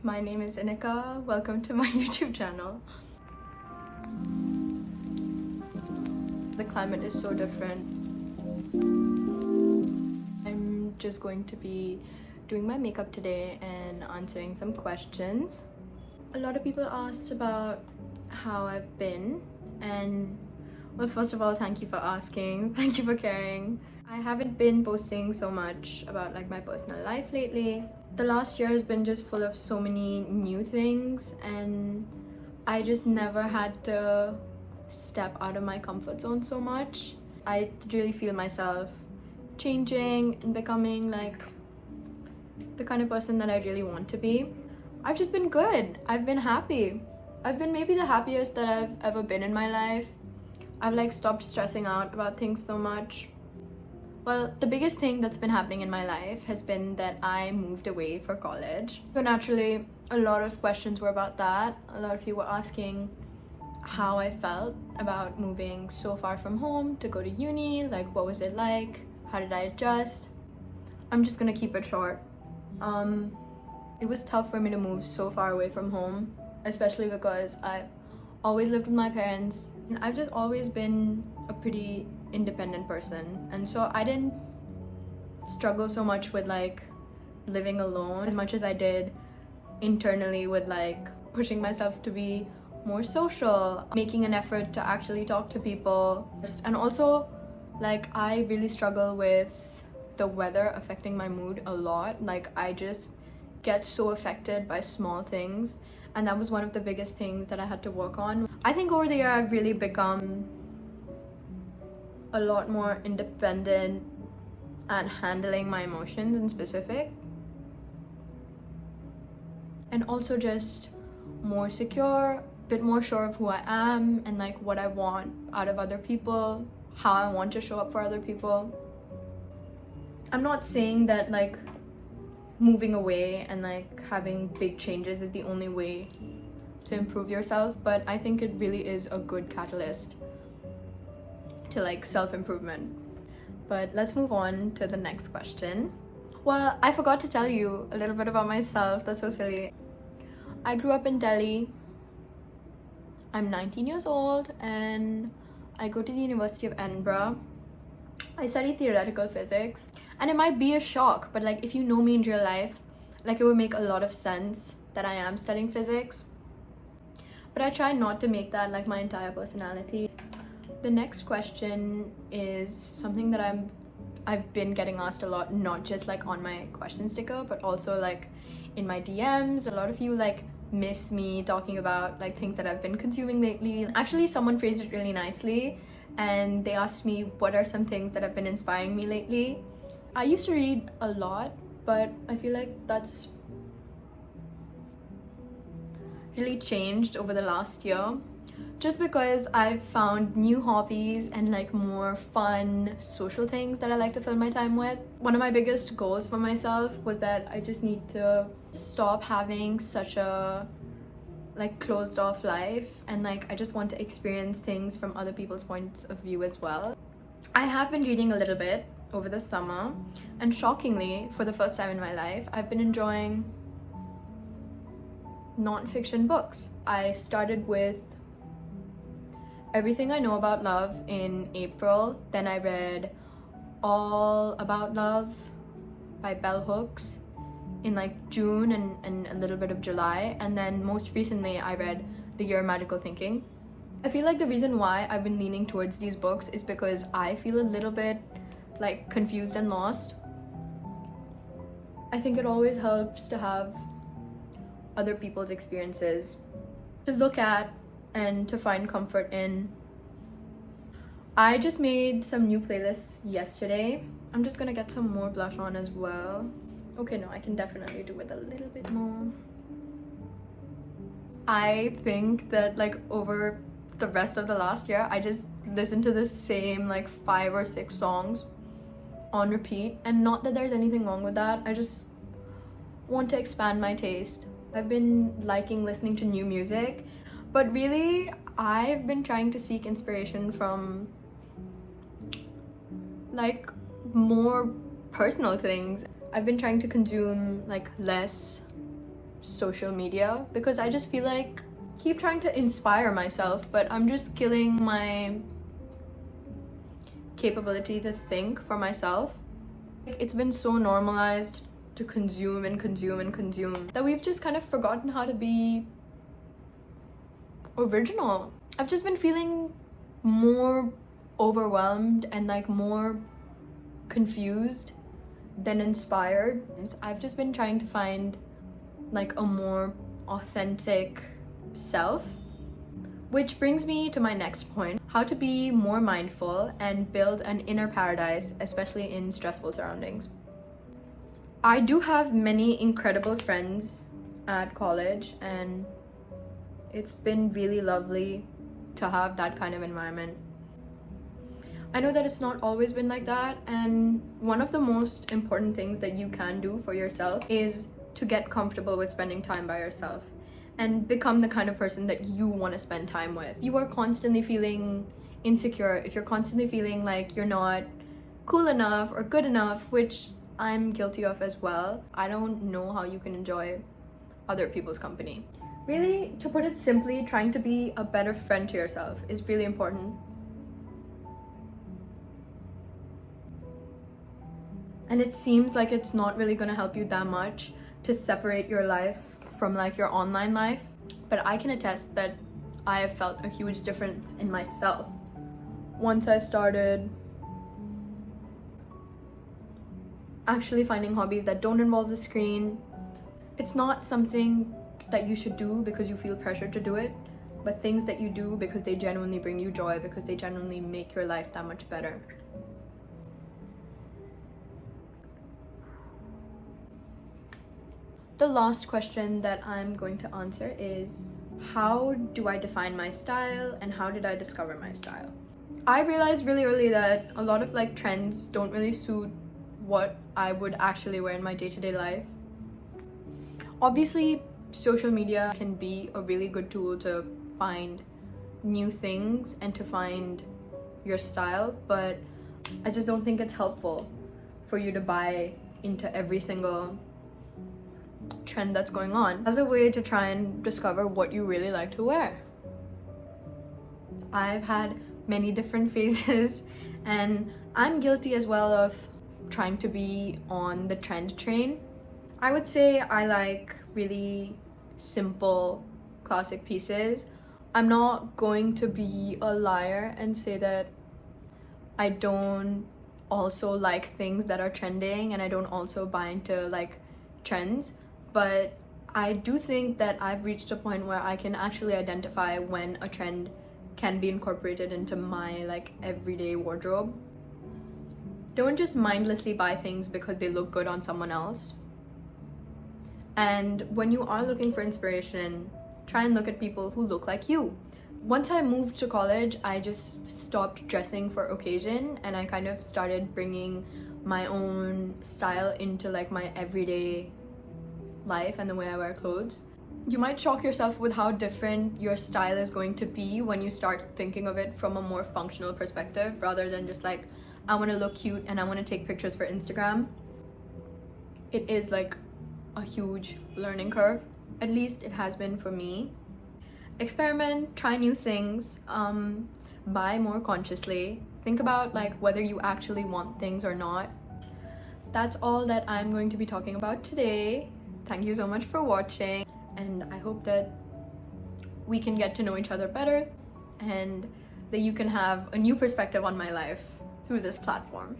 My name is Inika. Welcome to my YouTube channel. The climate is so different. I'm just going to be doing my makeup today and answering some questions. A lot of people asked about how I've been, and well, first of all, thank you for asking. Thank you for caring. I haven't been posting so much about like my personal life lately. The last year has been just full of so many new things, and I just never had to step out of my comfort zone so much. I really feel myself changing and becoming like the kind of person that I really want to be. I've just been good. I've been happy. I've been maybe the happiest that I've ever been in my life. I've like stopped stressing out about things so much. Well, the biggest thing that's been happening in my life has been that I moved away for college. So naturally, a lot of questions were about that. A lot of you were asking how I felt about moving so far from home to go to uni. Like, what was it like? How did I adjust? I'm just gonna keep it short. It was tough for me to move so far away from home, especially because I've always lived with my parents. And I've just always been a pretty independent person, and so I didn't struggle so much with like living alone as much as I did internally with like pushing myself to be more social, making an effort to actually talk to people. And also like I really struggle with the weather affecting my mood a lot. Like I just get so affected by small things, and that was one of the biggest things that I had to work on. I think over the year I've really become a lot more independent at handling my emotions in specific, and also just more secure, a bit more sure of who I am and like what I want out of other people, how I want to show up for other people. I'm not saying that like moving away and like having big changes is the only way to improve yourself, but I think it really is a good catalyst to like self-improvement. But let's move on to the next question. Well, I forgot to tell you a little bit about myself. That's so silly. I grew up in Delhi. I'm 19 years old and I go to the University of Edinburgh. I study theoretical physics, and it might be a shock, but like if you know me in real life, like it would make a lot of sense that I am studying physics. But I try not to make that like my entire personality. The next question is something that I've been getting asked a lot, not just like on my question sticker, but also like in my DMs. A lot of you like miss me talking about like things that I've been consuming lately. Actually, someone phrased it really nicely, and they asked me what are some things that have been inspiring me lately. I used to read a lot, but I feel like that's really changed over the last year, just because I've found new hobbies and like more fun social things that I like to fill my time with. One of my biggest goals for myself was that I just need to stop having such a like closed off life, and like I just want to experience things from other people's points of view as well. I have been reading a little bit over the summer, and shockingly, for the first time in my life, I've been enjoying non-fiction books. I started with Everything I Know About Love in April. Then I read All About Love by Bell Hooks in like June and a little bit of July. And then most recently I read The Year of Magical Thinking. I feel like the reason why I've been leaning towards these books is because I feel a little bit like confused and lost. I think it always helps to have other people's experiences to look at and to find comfort in. I just made some new playlists yesterday. I'm just gonna get some more blush on as well. Okay, no, I can definitely do with a little bit more. I think that like over the rest of the last year, I just listened to the same like 5 or 6 songs on repeat, and not that there's anything wrong with that. I just want to expand my taste. I've been liking listening to new music, but really I've been trying to seek inspiration from like more personal things. I've been trying to consume like less social media because I just feel like I keep trying to inspire myself, but I'm just killing my capability to think for myself. It's been so normalized to consume and consume and consume that we've just kind of forgotten how to be original. I've just been feeling more overwhelmed and like more confused than inspired. I've just been trying to find like a more authentic self, which brings me to my next point: how to be more mindful and build an inner paradise, especially in stressful surroundings. I do have many incredible friends at college, and it's been really lovely to have that kind of environment. I know that it's not always been like that, and one of the most important things that you can do for yourself is to get comfortable with spending time by yourself and become the kind of person that you want to spend time with. If you are constantly feeling insecure, if you're constantly feeling like you're not cool enough or good enough, which I'm guilty of as well, I don't know how you can enjoy other people's company. Really, to put it simply, trying to be a better friend to yourself is really important. And it seems like it's not really gonna help you that much to separate your life from like your online life, but I can attest that I have felt a huge difference in myself once I started actually finding hobbies that don't involve the screen. It's not something that you should do because you feel pressured to do it, but things that you do because they genuinely bring you joy, because they genuinely make your life that much better. The last question that I'm going to answer is, how do I define my style and how did I discover my style? I realized really early that a lot of like trends don't really suit what I would actually wear in my day-to-day life. Obviously, social media can be a really good tool to find new things and to find your style, but I just don't think it's helpful for you to buy into every single trend that's going on as a way to try and discover what you really like to wear. I've had many different phases, and I'm guilty as well of trying to be on the trend train. I would say I like really simple classic pieces. I'm not going to be a liar and say that I don't also like things that are trending and I don't also buy into like trends, but I do think that I've reached a point where I can actually identify when a trend can be incorporated into my like everyday wardrobe. Don't just mindlessly buy things because they look good on someone else. And when you are looking for inspiration, try and look at people who look like you. Once I moved to college, I just stopped dressing for occasion and I kind of started bringing my own style into like my everyday life and the way I wear clothes. You might shock yourself with how different your style is going to be when you start thinking of it from a more functional perspective rather than just like, I want to look cute and I want to take pictures for Instagram. It is like a huge learning curve. At least it has been for me. Experiment, try new things, buy more consciously. Think about like whether you actually want things or not. That's all that I'm going to be talking about today. Thank you so much for watching, and I hope that we can get to know each other better and that you can have a new perspective on my life through this platform.